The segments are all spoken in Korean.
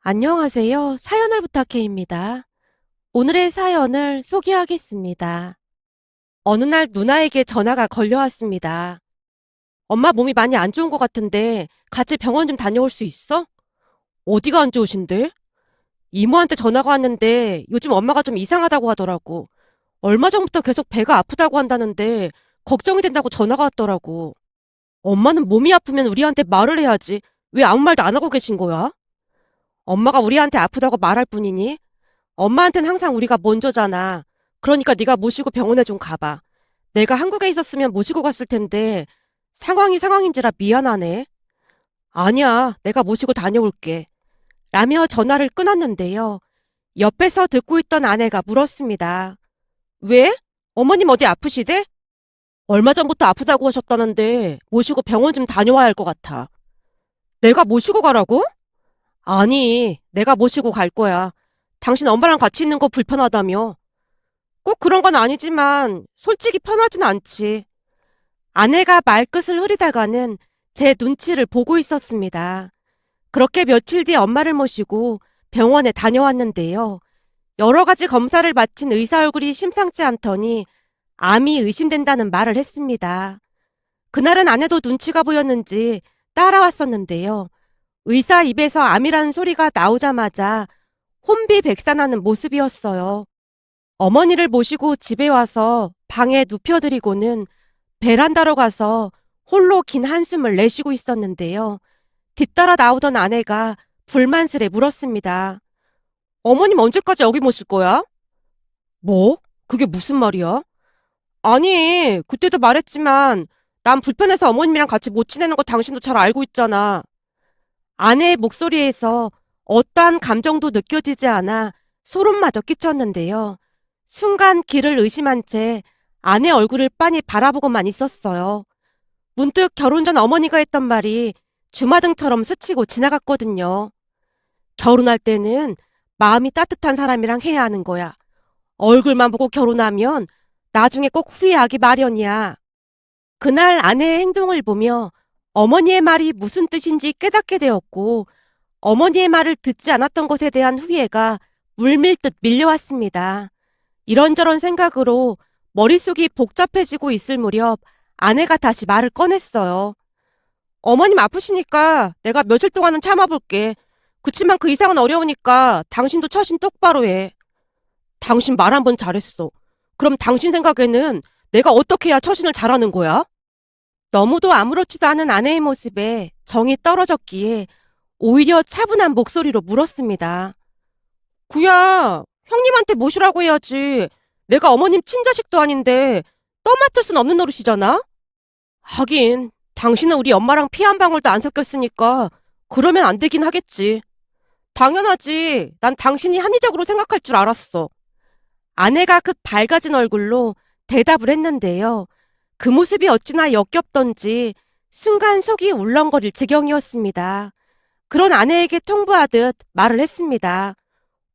안녕하세요. 사연을 부탁해입니다. 오늘의 사연을 소개하겠습니다. 어느 날 누나에게 전화가 걸려왔습니다. 엄마 몸이 많이 안 좋은 것 같은데 같이 병원 좀 다녀올 수 있어? 어디가 안 좋으신데? 이모한테 전화가 왔는데 요즘 엄마가 좀 이상하다고 하더라고. 얼마 전부터 계속 배가 아프다고 한다는데 걱정이 된다고 전화가 왔더라고. 엄마는 몸이 아프면 우리한테 말을 해야지. 왜 아무 말도 안 하고 계신 거야? 엄마가 우리한테 아프다고 말할 뿐이니? 엄마한텐 항상 우리가 먼저잖아. 그러니까 네가 모시고 병원에 좀 가봐. 내가 한국에 있었으면 모시고 갔을 텐데 상황이 상황인지라 미안하네. 아니야, 내가 모시고 다녀올게. 라며 전화를 끊었는데요. 옆에서 듣고 있던 아내가 물었습니다. 왜? 어머님 어디 아프시대? 얼마 전부터 아프다고 하셨다는데 모시고 병원 좀 다녀와야 할 것 같아. 내가 모시고 가라고? 아니, 내가 모시고 갈 거야. 당신 엄마랑 같이 있는 거 불편하다며. 꼭 그런 건 아니지만 솔직히 편하진 않지. 아내가 말끝을 흐리다가는 제 눈치를 보고 있었습니다. 그렇게 며칠 뒤 엄마를 모시고 병원에 다녀왔는데요. 여러 가지 검사를 마친 의사 얼굴이 심상치 않더니 암이 의심된다는 말을 했습니다. 그날은 아내도 눈치가 보였는지 따라왔었는데요. 의사 입에서 암이라는 소리가 나오자마자 혼비백산하는 모습이었어요. 어머니를 모시고 집에 와서 방에 눕혀드리고는 베란다로 가서 홀로 긴 한숨을 내쉬고 있었는데요. 뒤따라 나오던 아내가 불만스레 물었습니다. 어머님 언제까지 여기 모실 거야? 뭐? 그게 무슨 말이야? 아니, 그때도 말했지만 난 불편해서 어머님이랑 같이 못 지내는 거 당신도 잘 알고 있잖아. 아내의 목소리에서 어떠한 감정도 느껴지지 않아 소름마저 끼쳤는데요. 순간 길을 의심한 채 아내 얼굴을 빤히 바라보고만 있었어요. 문득 결혼 전 어머니가 했던 말이 주마등처럼 스치고 지나갔거든요. 결혼할 때는 마음이 따뜻한 사람이랑 해야 하는 거야. 얼굴만 보고 결혼하면 나중에 꼭 후회하기 마련이야. 그날 아내의 행동을 보며 어머니의 말이 무슨 뜻인지 깨닫게 되었고 어머니의 말을 듣지 않았던 것에 대한 후회가 물밀듯 밀려왔습니다. 이런저런 생각으로 머릿속이 복잡해지고 있을 무렵 아내가 다시 말을 꺼냈어요. 어머님 아프시니까 내가 며칠 동안은 참아볼게. 그치만 그 이상은 어려우니까 당신도 처신 똑바로 해. 당신 말 한 번 잘했어. 그럼 당신 생각에는 내가 어떻게 해야 처신을 잘하는 거야? 너무도 아무렇지도 않은 아내의 모습에 정이 떨어졌기에 오히려 차분한 목소리로 물었습니다. 그야 형님한테 모시라고 해야지. 내가 어머님 친자식도 아닌데 떠맡을 순 없는 노릇이잖아? 하긴 당신은 우리 엄마랑 피 한 방울도 안 섞였으니까 그러면 안 되긴 하겠지. 당연하지. 난 당신이 합리적으로 생각할 줄 알았어. 아내가 급 밝아진 얼굴로 대답을 했는데요. 그 모습이 어찌나 역겹던지 순간 속이 울렁거릴 지경이었습니다. 그런 아내에게 통보하듯 말을 했습니다.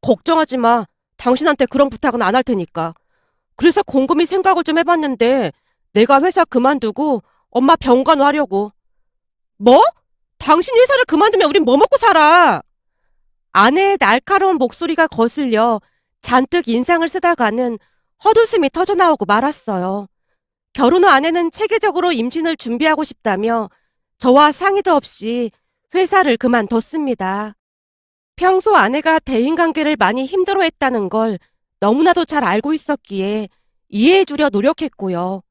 걱정하지 마. 당신한테 그런 부탁은 안 할 테니까. 그래서 곰곰이 생각을 좀 해봤는데 내가 회사 그만두고 엄마 병간 하려고. 뭐? 당신 회사를 그만두면 우린 뭐 먹고 살아? 아내의 날카로운 목소리가 거슬려 잔뜩 인상을 쓰다가는 헛웃음이 터져나오고 말았어요. 결혼 후 아내는 체계적으로 임신을 준비하고 싶다며 저와 상의도 없이 회사를 그만뒀습니다. 평소 아내가 대인관계를 많이 힘들어했다는 걸 너무나도 잘 알고 있었기에 이해해주려 노력했고요.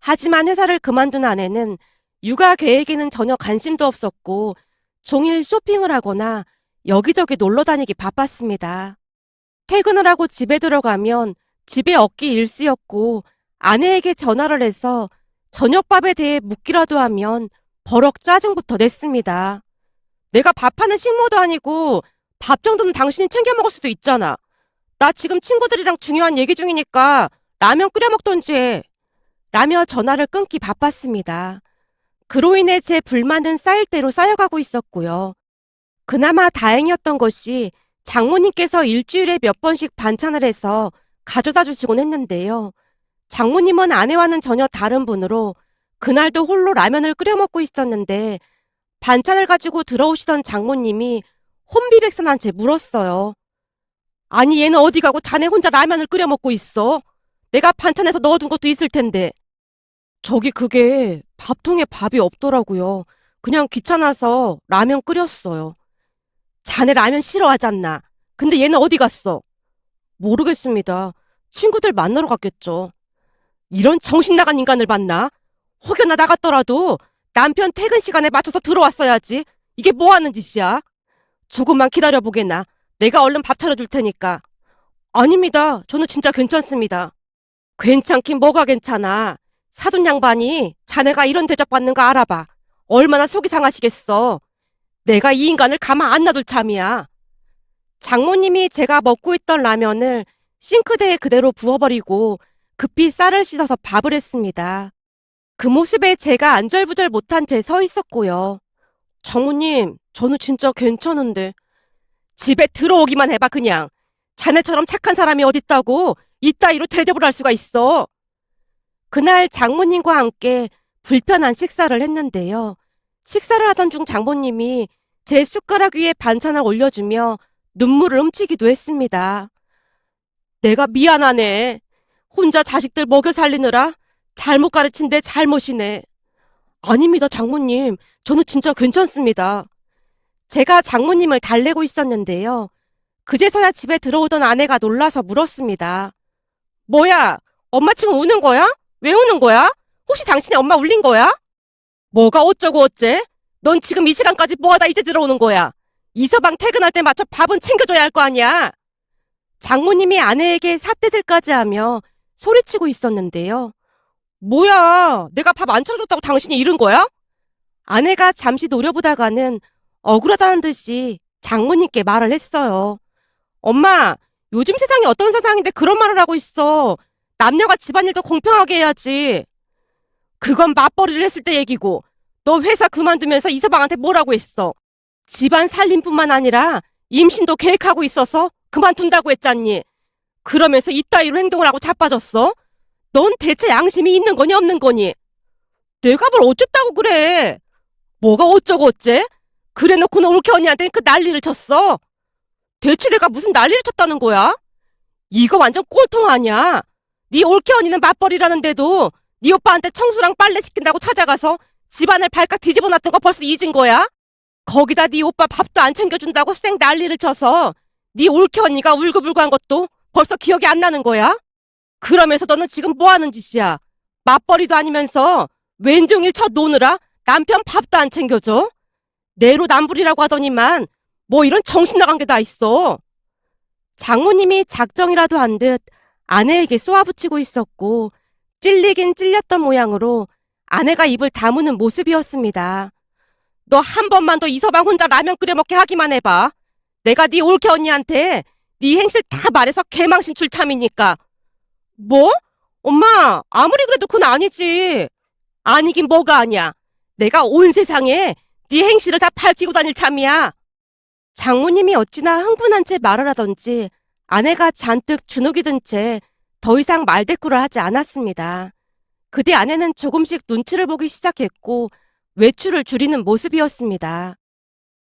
하지만 회사를 그만둔 아내는 육아 계획에는 전혀 관심도 없었고 종일 쇼핑을 하거나 여기저기 놀러 다니기 바빴습니다. 퇴근을 하고 집에 들어가면 집에 없기 일쑤였고 아내에게 전화를 해서 저녁밥에 대해 묻기라도 하면 버럭 짜증부터 냈습니다. 내가 밥하는 식모도 아니고 밥 정도는 당신이 챙겨 먹을 수도 있잖아. 나 지금 친구들이랑 중요한 얘기 중이니까 라면 끓여 먹던지 해. 라며 전화를 끊기 바빴습니다. 그로 인해 제 불만은 쌓일 대로 쌓여가고 있었고요. 그나마 다행이었던 것이 장모님께서 일주일에 몇 번씩 반찬을 해서 가져다 주시곤 했는데요. 장모님은 아내와는 전혀 다른 분으로 그날도 홀로 라면을 끓여 먹고 있었는데 반찬을 가지고 들어오시던 장모님이 혼비백산한 채 물었어요. 아니, 얘는 어디 가고 자네 혼자 라면을 끓여 먹고 있어? 내가 반찬에서 넣어둔 것도 있을 텐데. 저기 그게 밥통에 밥이 없더라고요. 그냥 귀찮아서 라면 끓였어요. 자네 라면 싫어하잖나. 근데 얘는 어디 갔어? 모르겠습니다. 친구들 만나러 갔겠죠. 이런 정신 나간 인간을 봤나? 혹여나 나갔더라도 남편 퇴근 시간에 맞춰서 들어왔어야지. 이게 뭐 하는 짓이야? 조금만 기다려보게나. 내가 얼른 밥 차려줄 테니까. 아닙니다. 저는 진짜 괜찮습니다. 괜찮긴 뭐가 괜찮아. 사돈 양반이 자네가 이런 대접받는 거 알아봐. 얼마나 속이 상하시겠어. 내가 이 인간을 가만 안 놔둘 참이야. 장모님이 제가 먹고 있던 라면을 싱크대에 그대로 부어버리고 급히 쌀을 씻어서 밥을 했습니다. 그 모습에 제가 안절부절 못한 채 서 있었고요. 장모님, 저는 진짜 괜찮은데. 집에 들어오기만 해봐 그냥. 자네처럼 착한 사람이 어딨다고 이따위로 대접을 할 수가 있어. 그날 장모님과 함께 불편한 식사를 했는데요. 식사를 하던 중 장모님이 제 숟가락 위에 반찬을 올려주며 눈물을 훔치기도 했습니다. 내가 미안하네. 혼자 자식들 먹여 살리느라 잘못 가르친 내 잘못이네. 아닙니다, 장모님. 저는 진짜 괜찮습니다. 제가 장모님을 달래고 있었는데요. 그제서야 집에 들어오던 아내가 놀라서 물었습니다. 뭐야? 엄마 지금 우는 거야? 왜 우는 거야? 혹시 당신이 엄마 울린 거야? 뭐가 어쩌고 어째? 넌 지금 이 시간까지 뭐하다 이제 들어오는 거야? 이서방 퇴근할 때 맞춰 밥은 챙겨줘야 할 거 아니야? 장모님이 아내에게 삿대질까지 하며 소리치고 있었는데요. 뭐야? 내가 밥 안 차려줬다고 당신이 이른 거야? 아내가 잠시 노려보다가는 억울하다는 듯이 장모님께 말을 했어요. 엄마, 요즘 세상이 어떤 세상인데 그런 말을 하고 있어. 남녀가 집안일도 공평하게 해야지. 그건 맞벌이를 했을 때 얘기고 너 회사 그만두면서 이서방한테 뭐라고 했어? 집안 살림뿐만 아니라 임신도 계획하고 있어서 그만둔다고 했잖니. 그러면서 이따위로 행동을 하고 자빠졌어? 넌 대체 양심이 있는 거니 없는 거니? 내가 뭘 어쨌다고 그래? 뭐가 어쩌고 어째? 그래놓고는 올케 언니한테 그 난리를 쳤어. 대체 내가 무슨 난리를 쳤다는 거야? 이거 완전 꼴통 아니야. 네 올케 언니는 맞벌이라는데도 네 오빠한테 청소랑 빨래 시킨다고 찾아가서 집안을 발칵 뒤집어 놨던 거 벌써 잊은 거야? 거기다 네 오빠 밥도 안 챙겨준다고 쌩 난리를 쳐서 네 올케 언니가 울고불고 한 것도 벌써 기억이 안 나는 거야? 그러면서 너는 지금 뭐 하는 짓이야? 맞벌이도 아니면서 왼종일 쳐 노느라 남편 밥도 안 챙겨줘? 내로남불이라고 하더니만 뭐 이런 정신 나간 게 다 있어. 장모님이 작정이라도 한 듯 아내에게 쏘아붙이고 있었고 찔리긴 찔렸던 모양으로 아내가 입을 다무는 모습이었습니다. 너 한 번만 더 이서방 혼자 라면 끓여 먹게 하기만 해봐. 내가 네 올케 언니한테 네 행실 다 말해서 개망신 줄 참이니까. 뭐? 엄마, 아무리 그래도 그건 아니지. 아니긴 뭐가 아니야. 내가 온 세상에 네 행실을 다 밝히고 다닐 참이야. 장모님이 어찌나 흥분한 채 말을 하던지 아내가 잔뜩 주눅이 든 채 더 이상 말대꾸를 하지 않았습니다. 그때 아내는 조금씩 눈치를 보기 시작했고 외출을 줄이는 모습이었습니다.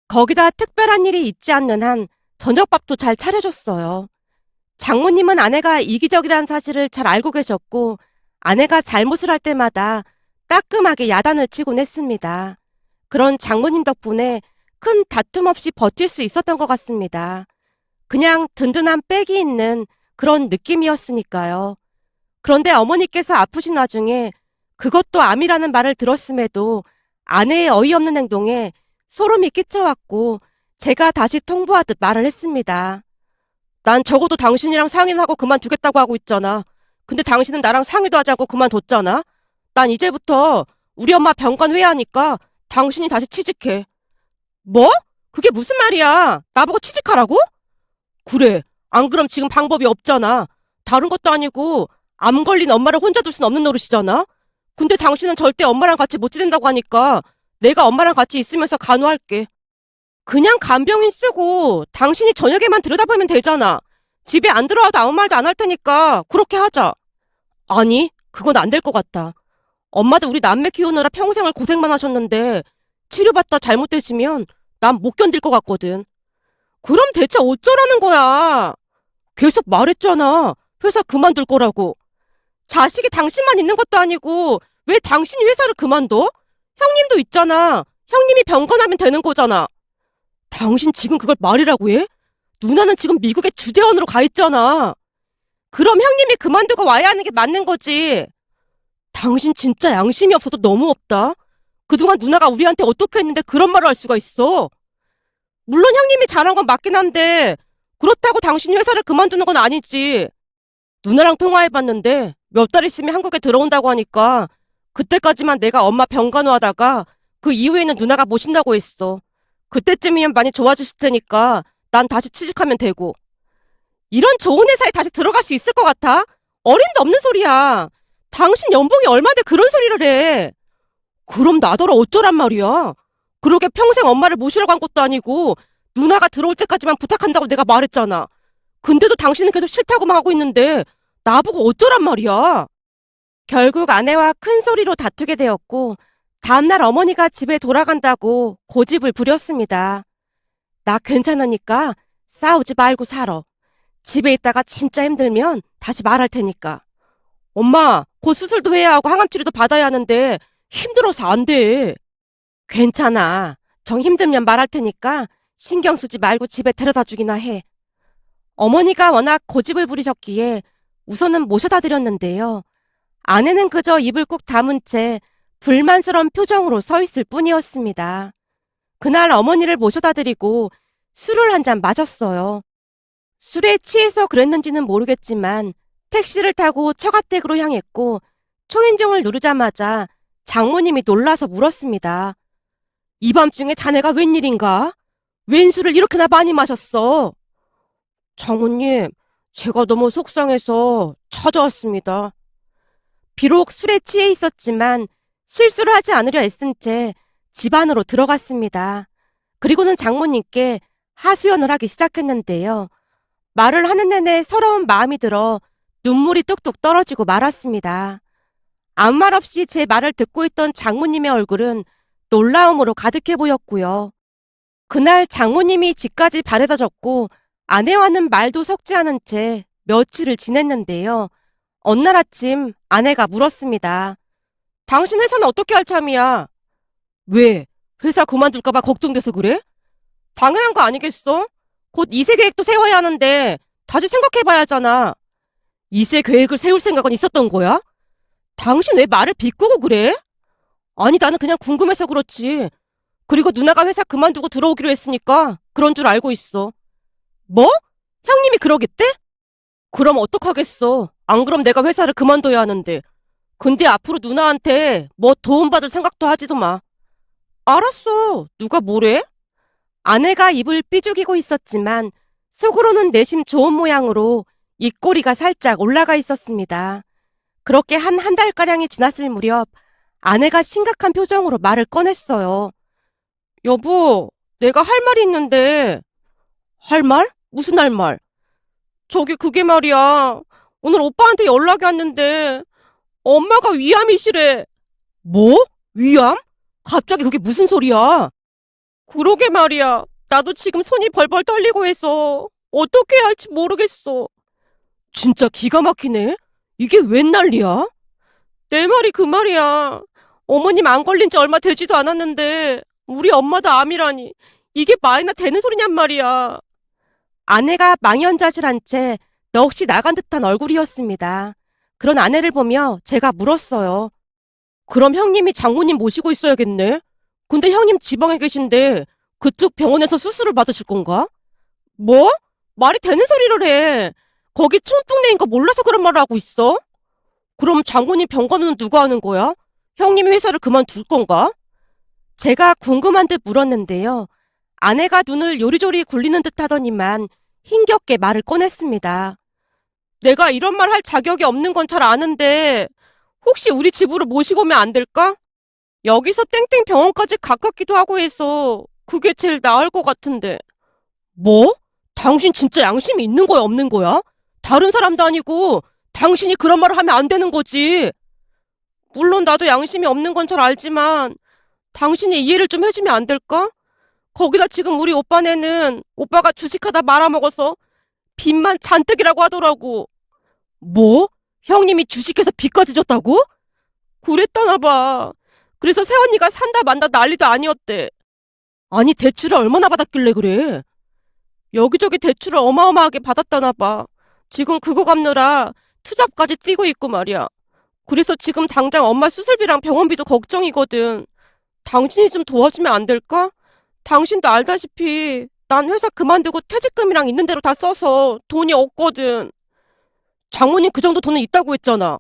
거기다 특별한 일이 있지 않는 한 저녁밥도 잘 차려줬어요. 장모님은 아내가 이기적이라는 사실을 잘 알고 계셨고 아내가 잘못을 할 때마다 따끔하게 야단을 치곤 했습니다. 그런 장모님 덕분에 큰 다툼 없이 버틸 수 있었던 것 같습니다. 그냥 든든한 백이 있는 그런 느낌이었으니까요. 그런데 어머니께서 아프신 와중에 그것도 암이라는 말을 들었음에도 아내의 어이없는 행동에 소름이 끼쳐왔고 제가 다시 통보하듯 말을 했습니다. 난 적어도 당신이랑 상의는 하고 그만두겠다고 하고 있잖아. 근데 당신은 나랑 상의도 하지 않고 그만뒀잖아. 난 이제부터 우리 엄마 병간 회의하니까 당신이 다시 취직해. 뭐? 그게 무슨 말이야? 나보고 취직하라고? 그래. 안 그럼 지금 방법이 없잖아. 다른 것도 아니고 암 걸린 엄마를 혼자 둘 순 없는 노릇이잖아. 근데 당신은 절대 엄마랑 같이 못 지낸다고 하니까 내가 엄마랑 같이 있으면서 간호할게. 그냥 간병인 쓰고 당신이 저녁에만 들여다보면 되잖아. 집에 안 들어와도 아무 말도 안 할 테니까 그렇게 하자. 아니, 그건 안 될 것 같아. 엄마도 우리 남매 키우느라 평생을 고생만 하셨는데 치료받다 잘못되시면 난 못 견딜 것 같거든. 그럼 대체 어쩌라는 거야? 계속 말했잖아. 회사 그만둘 거라고. 자식이 당신만 있는 것도 아니고 왜 당신이 회사를 그만둬? 형님도 있잖아. 형님이 병건하면 되는 거잖아. 당신 지금 그걸 말이라고 해? 누나는 지금 미국에 주재원으로 가 있잖아. 그럼 형님이 그만두고 와야 하는 게 맞는 거지. 당신 진짜 양심이 없어도 너무 없다. 그동안 누나가 우리한테 어떻게 했는데 그런 말을 할 수가 있어. 물론 형님이 잘한 건 맞긴 한데 그렇다고 당신이 회사를 그만두는 건 아니지. 누나랑 통화해봤는데 몇 달 있으면 한국에 들어온다고 하니까 그때까지만 내가 엄마 병간호하다가 그 이후에는 누나가 모신다고 했어. 그때쯤이면 많이 좋아지실 테니까 난 다시 취직하면 되고. 이런 좋은 회사에 다시 들어갈 수 있을 것 같아? 어림도 없는 소리야. 당신 연봉이 얼마인데 그런 소리를 해. 그럼 나더러 어쩌란 말이야. 그러게 평생 엄마를 모시라고 한 것도 아니고 누나가 들어올 때까지만 부탁한다고 내가 말했잖아. 근데도 당신은 계속 싫다고만 하고 있는데 나보고 어쩌란 말이야. 결국 아내와 큰 소리로 다투게 되었고 다음날 어머니가 집에 돌아간다고 고집을 부렸습니다. 나 괜찮으니까 싸우지 말고 살아. 집에 있다가 진짜 힘들면 다시 말할 테니까. 엄마, 곧 수술도 해야 하고 항암 치료도 받아야 하는데 힘들어서 안 돼. 괜찮아. 정 힘들면 말할 테니까 신경 쓰지 말고 집에 데려다 주기나 해. 어머니가 워낙 고집을 부리셨기에 우선은 모셔다 드렸는데요. 아내는 그저 입을 꾹 다문 채 불만스러운 표정으로 서 있을 뿐이었습니다. 그날 어머니를 모셔다 드리고 술을 한 잔 마셨어요. 술에 취해서 그랬는지는 모르겠지만 택시를 타고 처가댁으로 향했고 초인종을 누르자마자 장모님이 놀라서 물었습니다. 이 밤중에 자네가 웬일인가? 웬 술을 이렇게나 많이 마셨어? 장모님, 제가 너무 속상해서 찾아왔습니다. 비록 술에 취해 있었지만 실수를 하지 않으려 애쓴 채 집 안으로 들어갔습니다. 그리고는 장모님께 하소연을 하기 시작했는데요. 말을 하는 내내 서러운 마음이 들어 눈물이 뚝뚝 떨어지고 말았습니다. 아무 말 없이 제 말을 듣고 있던 장모님의 얼굴은 놀라움으로 가득해 보였고요. 그날 장모님이 집까지 바래다 줬고 아내와는 말도 섞지 않은 채 며칠을 지냈는데요. 어느 날 아침 아내가 물었습니다. 당신 회사는 어떻게 할 참이야? 왜? 회사 그만둘까봐 걱정돼서 그래? 당연한 거 아니겠어? 곧 2세 계획도 세워야 하는데 다시 생각해봐야 하잖아. 2세 계획을 세울 생각은 있었던 거야? 당신 왜 말을 비꼬고 그래? 아니 나는 그냥 궁금해서 그렇지. 그리고 누나가 회사 그만두고 들어오기로 했으니까 그런 줄 알고 있어. 뭐? 형님이 그러겠대? 그럼 어떡하겠어. 안 그럼 내가 회사를 그만둬야 하는데. 근데 앞으로 누나한테 뭐 도움받을 생각도 하지도 마. 알았어. 누가 뭐래? 아내가 입을 삐죽이고 있었지만 속으로는 내심 좋은 모양으로 입꼬리가 살짝 올라가 있었습니다. 그렇게 한 달가량이 지났을 무렵 아내가 심각한 표정으로 말을 꺼냈어요. 여보, 내가 할 말이 있는데. 할 말? 무슨 할 말? 저기 그게 말이야. 오늘 오빠한테 연락이 왔는데 엄마가 위암이시래. 뭐? 위암? 갑자기 그게 무슨 소리야? 그러게 말이야. 나도 지금 손이 벌벌 떨리고 해서 어떻게 해야 할지 모르겠어. 진짜 기가 막히네. 이게 웬 난리야? 내 말이 그 말이야. 어머님 안 걸린 지 얼마 되지도 않았는데 우리 엄마도 암이라니. 이게 말이나 되는 소리냔 말이야. 아내가 망연자실한 채 넋이 나간 듯한 얼굴이었습니다. 그런 아내를 보며 제가 물었어요. 그럼 형님이 장모님 모시고 있어야겠네. 근데 형님 지방에 계신데 그쪽 병원에서 수술을 받으실 건가? 뭐? 말이 되는 소리를 해. 거기 촌동네인 거 몰라서 그런 말을 하고 있어? 그럼 장모님 병간호는 누가 하는 거야? 형님이 회사를 그만둘 건가? 제가 궁금한 듯 물었는데요. 아내가 눈을 요리조리 굴리는 듯 하더니만 힘겹게 말을 꺼냈습니다. 내가 이런 말 할 자격이 없는 건 잘 아는데 혹시 우리 집으로 모시고 오면 안 될까? 여기서 땡땡 병원까지 가깝기도 하고 해서 그게 제일 나을 것 같은데. 뭐? 당신 진짜 양심이 있는 거야, 없는 거야? 다른 사람도 아니고 당신이 그런 말을 하면 안 되는 거지. 물론 나도 양심이 없는 건 잘 알지만 당신이 이해를 좀 해주면 안 될까? 거기다 지금 우리 오빠네는 오빠가 주식하다 말아먹어서 빚만 잔뜩이라고 하더라고. 뭐? 형님이 주식해서 빚까지 졌다고? 그랬다나 봐. 그래서 새언니가 산다 만다 난리도 아니었대. 아니, 대출을 얼마나 받았길래 그래? 여기저기 대출을 어마어마하게 받았다나 봐. 지금 그거 갚느라 투잡까지 뛰고 있고 말이야. 그래서 지금 당장 엄마 수술비랑 병원비도 걱정이거든. 당신이 좀 도와주면 안 될까? 당신도 알다시피 난 회사 그만두고 퇴직금이랑 있는 대로 다 써서 돈이 없거든. 장모님 그 정도 돈은 있다고 했잖아.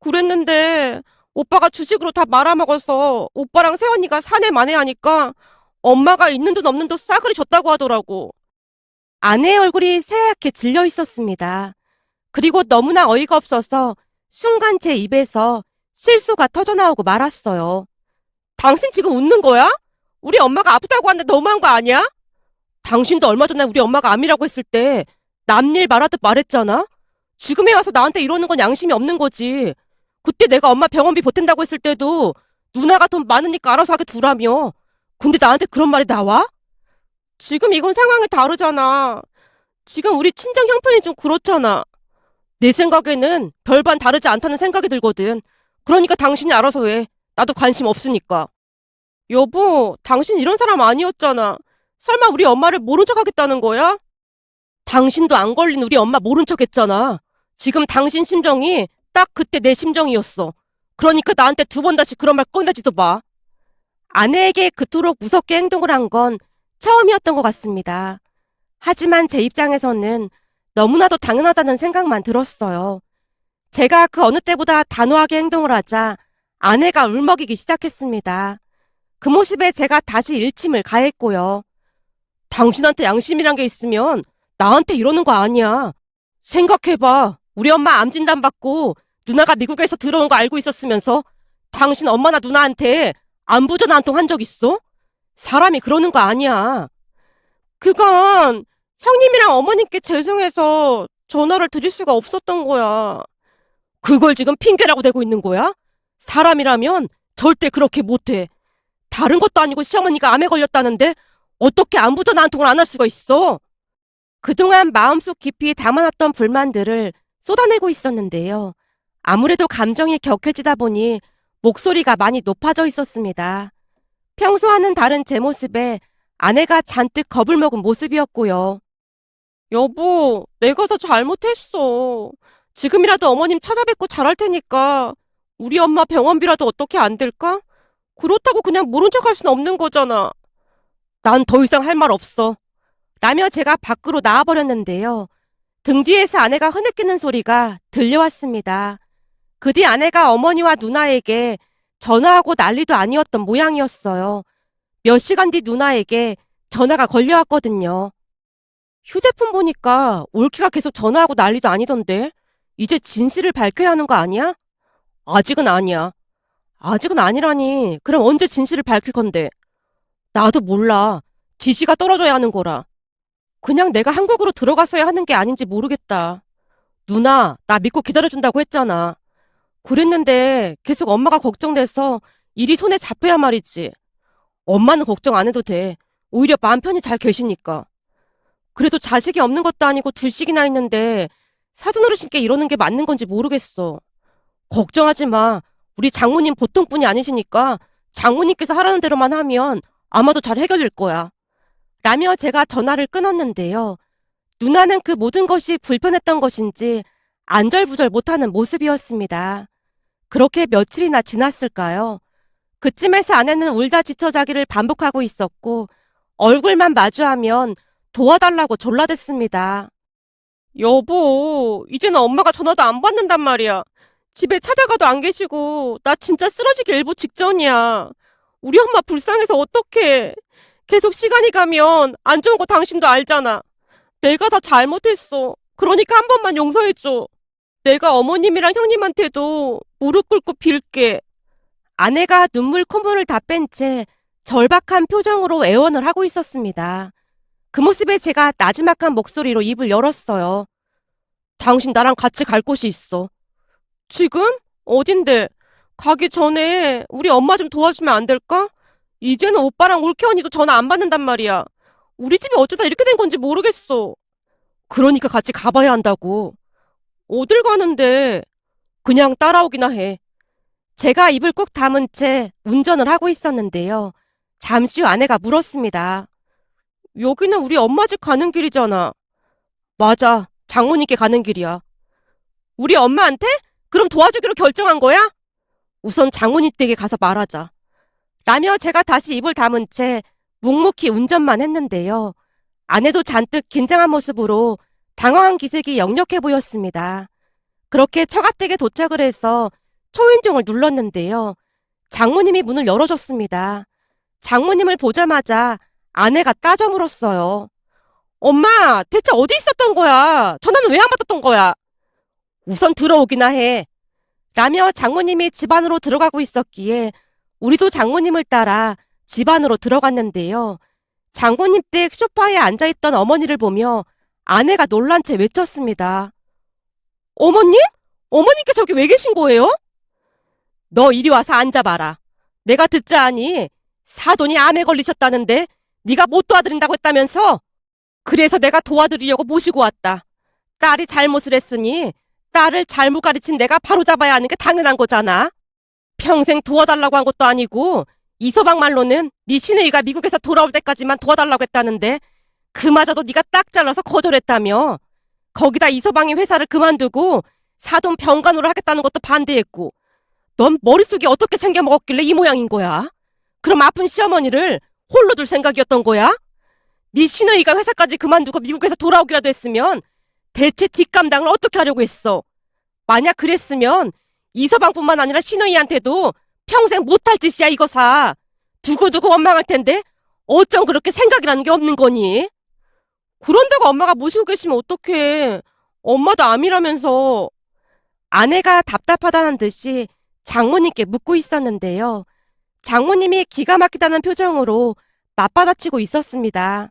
그랬는데 오빠가 주식으로 다 말아먹어서 오빠랑 새언니가 사내 만회하니까 엄마가 있는 돈 없는 돈 싸그리 줬다고 하더라고. 아내의 얼굴이 새하얗게 질려 있었습니다. 그리고 너무나 어이가 없어서 순간 제 입에서 실수가 터져나오고 말았어요. 당신 지금 웃는 거야? 우리 엄마가 아프다고 하는데 너무한 거 아니야? 당신도 얼마 전에 우리 엄마가 암이라고 했을 때 남일 말하듯 말했잖아? 지금에 와서 나한테 이러는 건 양심이 없는 거지. 그때 내가 엄마 병원비 보탠다고 했을 때도 누나가 돈 많으니까 알아서 하게 두라며. 근데 나한테 그런 말이 나와? 지금 이건 상황이 다르잖아. 지금 우리 친정 형편이 좀 그렇잖아. 내 생각에는 별반 다르지 않다는 생각이 들거든. 그러니까 당신이 알아서 해. 나도 관심 없으니까. 여보, 당신 이런 사람 아니었잖아. 설마 우리 엄마를 모른 척 하겠다는 거야? 당신도 안 걸린 우리 엄마 모른 척 했잖아. 지금 당신 심정이 딱 그때 내 심정이었어. 그러니까 나한테 두 번 다시 그런 말 꺼내지도 마. 아내에게 그토록 무섭게 행동을 한 건 처음이었던 것 같습니다. 하지만 제 입장에서는 너무나도 당연하다는 생각만 들었어요. 제가 그 어느 때보다 단호하게 행동을 하자 아내가 울먹이기 시작했습니다. 그 모습에 제가 다시 일침을 가했고요. 당신한테 양심이란 게 있으면 나한테 이러는 거 아니야. 생각해봐. 우리 엄마 암 진단 받고 누나가 미국에서 들어온 거 알고 있었으면서 당신 엄마나 누나한테 안부 전화 한 통 한 적 있어? 사람이 그러는 거 아니야. 그건 형님이랑 어머님께 죄송해서 전화를 드릴 수가 없었던 거야. 그걸 지금 핑계라고 대고 있는 거야? 사람이라면 절대 그렇게 못해. 다른 것도 아니고 시어머니가 암에 걸렸다는데 어떻게 안부 전화 한 통을 안 할 수가 있어? 그동안 마음속 깊이 담아놨던 불만들을 쏟아내고 있었는데요. 아무래도 감정이 격해지다 보니 목소리가 많이 높아져 있었습니다. 평소와는 다른 제 모습에 아내가 잔뜩 겁을 먹은 모습이었고요. 여보, 내가 더 잘못했어. 지금이라도 어머님 찾아뵙고 잘할 테니까 우리 엄마 병원비라도 어떻게 안 될까? 그렇다고 그냥 모른 척 할 순 없는 거잖아. 난 더 이상 할 말 없어. 라며 제가 밖으로 나와버렸는데요. 등 뒤에서 아내가 흐느끼는 소리가 들려왔습니다. 그 뒤 아내가 어머니와 누나에게 전화하고 난리도 아니었던 모양이었어요. 몇 시간 뒤 누나에게 전화가 걸려왔거든요. 휴대폰 보니까 올케가 계속 전화하고 난리도 아니던데. 이제 진실을 밝혀야 하는 거 아니야? 아직은 아니야. 아직은 아니라니. 그럼 언제 진실을 밝힐 건데? 나도 몰라. 지시가 떨어져야 하는 거라. 그냥 내가 한국으로 들어갔어야 하는 게 아닌지 모르겠다. 누나, 나 믿고 기다려준다고 했잖아. 그랬는데 계속 엄마가 걱정돼서 일이 손에 잡혀야 말이지. 엄마는 걱정 안 해도 돼. 오히려 마음 편히 잘 계시니까. 그래도 자식이 없는 것도 아니고 둘씩이나 있는데 사돈어르신께 이러는 게 맞는 건지 모르겠어. 걱정하지 마. 우리 장모님 보통 분이 아니시니까 장모님께서 하라는 대로만 하면 아마도 잘 해결될 거야. 라며 제가 전화를 끊었는데요. 누나는 그 모든 것이 불편했던 것인지 안절부절 못하는 모습이었습니다. 그렇게 며칠이나 지났을까요? 그쯤에서 아내는 울다 지쳐 자기를 반복하고 있었고 얼굴만 마주하면 도와달라고 졸라댔습니다. 여보, 이제는 엄마가 전화도 안 받는단 말이야. 집에 찾아가도 안 계시고 나 진짜 쓰러지기 일보 직전이야. 우리 엄마 불쌍해서 어떡해. 계속 시간이 가면 안 좋은 거 당신도 알잖아. 내가 다 잘못했어. 그러니까 한 번만 용서해줘. 내가 어머님이랑 형님한테도 무릎 꿇고 빌게. 아내가 눈물 콧물을 다 뺀 채 절박한 표정으로 애원을 하고 있었습니다. 그 모습에 제가 나지막한 목소리로 입을 열었어요. 당신 나랑 같이 갈 곳이 있어. 지금? 어딘데? 가기 전에 우리 엄마 좀 도와주면 안 될까? 이제는 오빠랑 올케 언니도 전화 안 받는단 말이야. 우리 집이 어쩌다 이렇게 된 건지 모르겠어. 그러니까 같이 가봐야 한다고. 어딜 가는데? 그냥 따라오기나 해. 제가 입을 꾹 다문 채 운전을 하고 있었는데요. 잠시 후 아내가 물었습니다. 여기는 우리 엄마 집 가는 길이잖아. 맞아. 장모님께 가는 길이야. 우리 엄마한테? 그럼 도와주기로 결정한 거야? 우선 장모님 댁에 가서 말하자. 라며 제가 다시 입을 다문 채 묵묵히 운전만 했는데요. 아내도 잔뜩 긴장한 모습으로 당황한 기색이 역력해 보였습니다. 그렇게 처갓댁에 도착을 해서 초인종을 눌렀는데요. 장모님이 문을 열어줬습니다. 장모님을 보자마자 아내가 따져 물었어요. 엄마, 대체 어디 있었던 거야? 전화는 왜 안 받았던 거야? 우선 들어오기나 해. 라며 장모님이 집 안으로 들어가고 있었기에 우리도 장모님을 따라 집 안으로 들어갔는데요. 장모님 댁 소파에 앉아있던 어머니를 보며 아내가 놀란 채 외쳤습니다. 어머님? 어머님께 저기 왜 계신 거예요? 너 이리 와서 앉아봐라. 내가 듣자 하니 사돈이 암에 걸리셨다는데 네가 못 도와드린다고 했다면서? 그래서 내가 도와드리려고 모시고 왔다. 딸이 잘못을 했으니 딸을 잘못 가르친 내가 바로잡아야 하는 게 당연한 거잖아. 평생 도와달라고 한 것도 아니고 이서방 말로는 네 시누이가 미국에서 돌아올 때까지만 도와달라고 했다는데 그마저도 네가 딱 잘라서 거절했다며. 거기다 이서방이 회사를 그만두고 사돈 병간호를 하겠다는 것도 반대했고 넌 머릿속이 어떻게 생겨먹었길래 이 모양인 거야? 그럼 아픈 시어머니를 홀로 둘 생각이었던 거야? 네 시누이가 회사까지 그만두고 미국에서 돌아오기라도 했으면 대체 뒷감당을 어떻게 하려고 했어? 만약 그랬으면 이서방뿐만 아니라 시누이한테도 평생 못할 짓이야 이거사. 두고두고 원망할 텐데 어쩜 그렇게 생각이라는 게 없는 거니? 그런데가 엄마가 모시고 계시면 어떡해. 엄마도 암이라면서. 아내가 답답하다는 듯이 장모님께 묻고 있었는데요. 장모님이 기가 막히다는 표정으로 맞받아치고 있었습니다.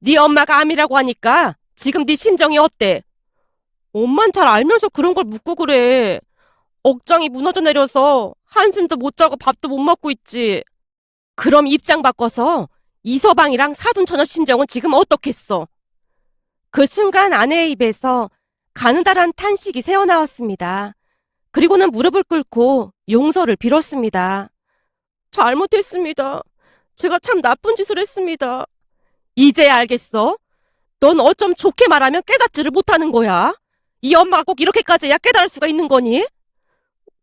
네 엄마가 암이라고 하니까 지금 네 심정이 어때? 엄만 잘 알면서 그런 걸 묻고 그래. 억장이 무너져 내려서 한숨도 못 자고 밥도 못 먹고 있지. 그럼 입장 바꿔서 이서방이랑 사돈처녀 심정은 지금 어떻겠어? 그 순간 아내의 입에서 가느다란 탄식이 새어나왔습니다. 그리고는 무릎을 꿇고 용서를 빌었습니다. 잘못했습니다. 제가 참 나쁜 짓을 했습니다. 이제야 알겠어? 넌 어쩜 좋게 말하면 깨닫지를 못하는 거야? 이 엄마가 꼭 이렇게까지야 깨달을 수가 있는 거니?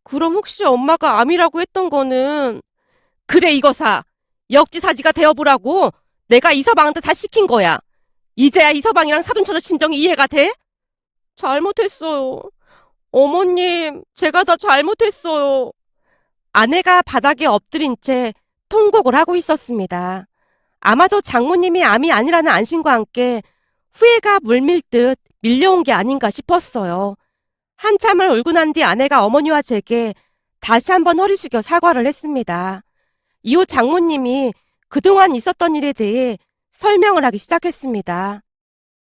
그럼 혹시 엄마가 암이라고 했던 거는 그래 이거사. 역지사지가 되어보라고 내가 이서방한테 다 시킨 거야. 이제야 이서방이랑 사돈처녀 심정이 이해가 돼? 잘못했어요. 어머님, 제가 다 잘못했어요. 아내가 바닥에 엎드린 채 통곡을 하고 있었습니다. 아마도 장모님이 암이 아니라는 안심과 함께 후회가 물밀듯 밀려온 게 아닌가 싶었어요. 한참을 울고 난 뒤 아내가 어머니와 제게 다시 한번 허리 숙여 사과를 했습니다. 이후 장모님이 그동안 있었던 일에 대해 설명을 하기 시작했습니다.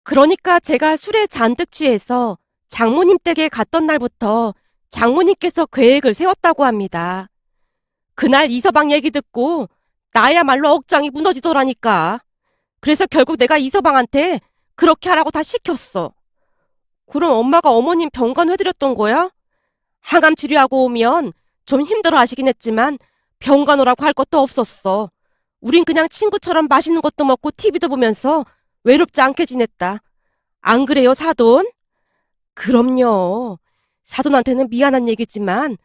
그러니까 제가 술에 잔뜩 취해서 장모님 댁에 갔던 날부터 장모님께서 계획을 세웠다고 합니다. 그날 이서방 얘기 듣고 나야말로 억장이 무너지더라니까. 그래서 결국 내가 이서방한테 그렇게 하라고 다 시켰어. 그럼 엄마가 어머님 병간 해드렸던 거야? 항암 치료하고 오면 좀 힘들어 하시긴 했지만 병간 오라고 할 것도 없었어. 우린 그냥 친구처럼 맛있는 것도 먹고 TV도 보면서 외롭지 않게 지냈다. 안 그래요, 사돈? 그럼요. 사돈한테는 미안한 얘기지만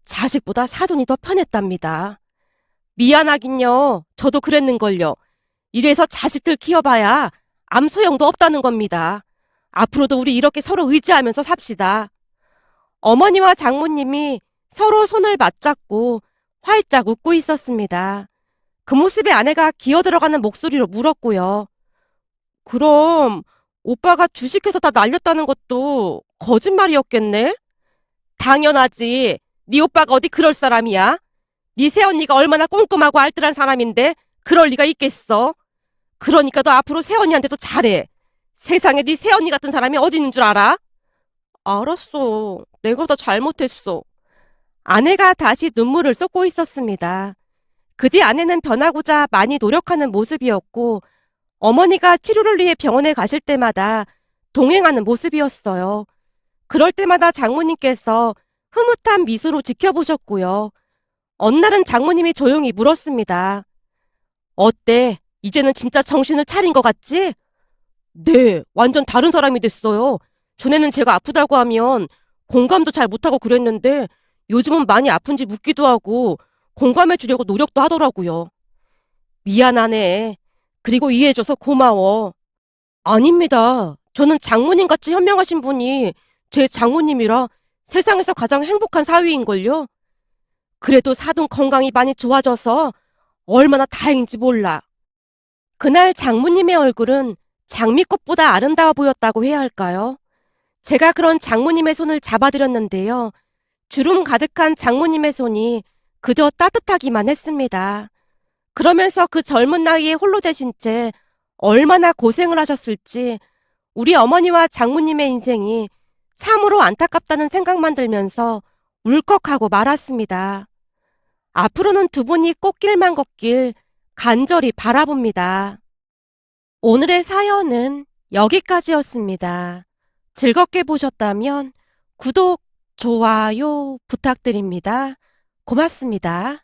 자식보다 사돈이 더 편했답니다. 미안하긴요. 저도 그랬는걸요. 이래서 자식들 키워봐야 아무 소용도 없다는 겁니다. 앞으로도 우리 이렇게 서로 의지하면서 삽시다. 어머니와 장모님이 서로 손을 맞잡고 활짝 웃고 있었습니다. 그 모습에 아내가 기어들어가는 목소리로 물었고요. 그럼 오빠가 주식해서 다 날렸다는 것도 거짓말이었겠네? 당연하지. 네 오빠가 어디 그럴 사람이야? 네 새언니가 얼마나 꼼꼼하고 알뜰한 사람인데 그럴 리가 있겠어? 그러니까 너 앞으로 새언니한테도 잘해. 세상에 네 새언니 같은 사람이 어디 있는 줄 알아? 알았어. 내가 다 잘못했어. 아내가 다시 눈물을 쏟고 있었습니다. 그 뒤 아내는 변하고자 많이 노력하는 모습이었고, 어머니가 치료를 위해 병원에 가실 때마다 동행하는 모습이었어요. 그럴 때마다 장모님께서 흐뭇한 미소로 지켜보셨고요. 어느 날은 장모님이 조용히 물었습니다. 어때? 이제는 진짜 정신을 차린 것 같지? 네, 완전 다른 사람이 됐어요. 전에는 제가 아프다고 하면 공감도 잘 못하고 그랬는데 요즘은 많이 아픈지 묻기도 하고 공감해 주려고 노력도 하더라고요. 미안하네. 그리고 이해해줘서 고마워. 아닙니다. 저는 장모님 같이 현명하신 분이 제 장모님이라 세상에서 가장 행복한 사위인걸요. 그래도 사돈 건강이 많이 좋아져서 얼마나 다행인지 몰라. 그날 장모님의 얼굴은 장미꽃보다 아름다워 보였다고 해야 할까요? 제가 그런 장모님의 손을 잡아드렸는데요. 주름 가득한 장모님의 손이 그저 따뜻하기만 했습니다. 그러면서 그 젊은 나이에 홀로 되신 채 얼마나 고생을 하셨을지 우리 어머니와 장모님의 인생이 참으로 안타깝다는 생각만 들면서 울컥하고 말았습니다. 앞으로는 두 분이 꽃길만 걷길 간절히 바라봅니다. 오늘의 사연은 여기까지였습니다. 즐겁게 보셨다면 구독, 좋아요 부탁드립니다. 고맙습니다.